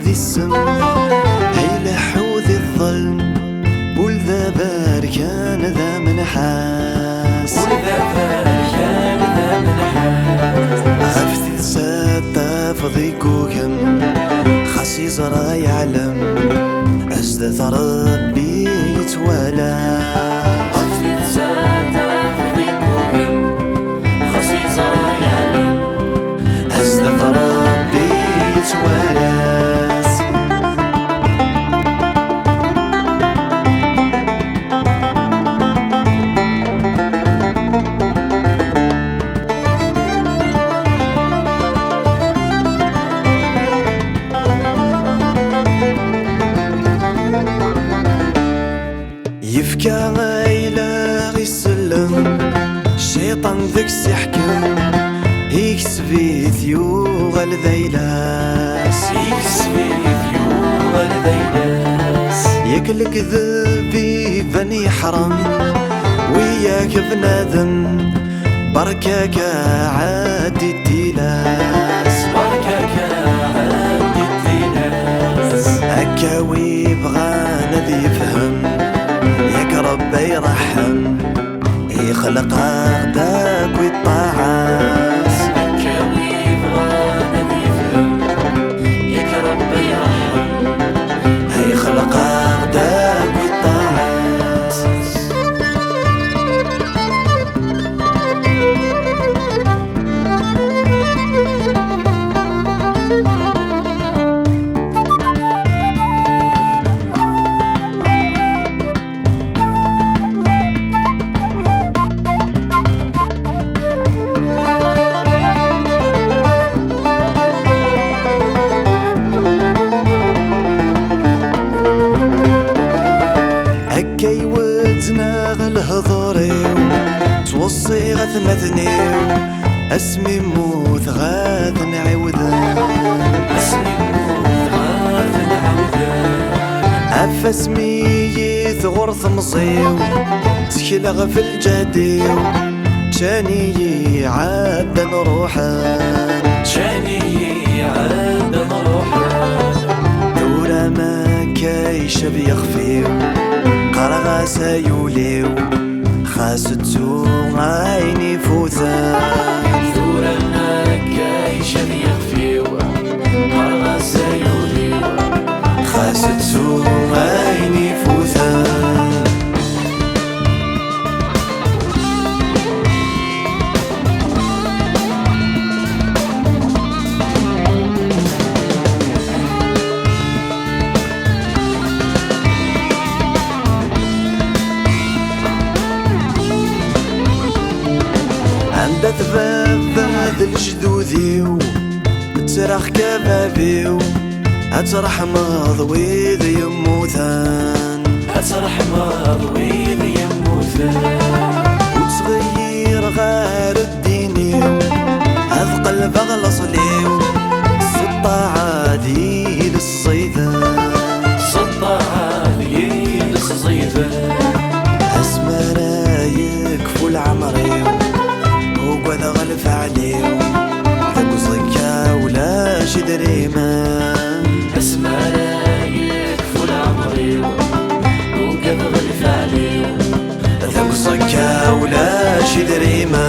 ذي السم هيلح وذي الظلم ولذا باركان ذا منحاس عفتي ساتا فضيكوكم خاصي زرا يعلم أجدث ربي يتوالى عفتي ساتا فضيكوكم خاصي زرا يعلم أجدث ربي يتوالى يفكى غايلة غيسلم الشيطان ذاك سيحكم يكسبي ثيوغ الذيلاس ياكلك ذبي بني حرم وياك بنادم بركاك عادي التلاس هكاوي بغانا ذي يفهم ياك ربي يرحم يخلق عقدك والطاعات هكاوي بغانا ذي يفهم ياك ربي يرحم يخلق عقدك والطاعات هكاي ودنا الهضريو توصي غثمثنيو اسمي موت غاث نعودان اسمي غرث مصيو تكلغ في الجديو جاني عاد نروحان دورا ما كايش بيخفيو قرغا سيوليو خاستو عيني فوثان دورا ما كايش بيخفيو قرغا سيوليو خاستو عيني فوثان عند ثباب هذا الجدوديو تراخ كبابيو أترحمض ويذ يموثان وتغير غير الدينيو هذ قلب أغلصليو سطا عادي للصيدان أسمى رايك فول عمريو وقذا غلف عليو ذاك صكا ولا شدريمان اسمع رايك فول عمري وقد غلف عليه ذاك صكا ولا شدريمان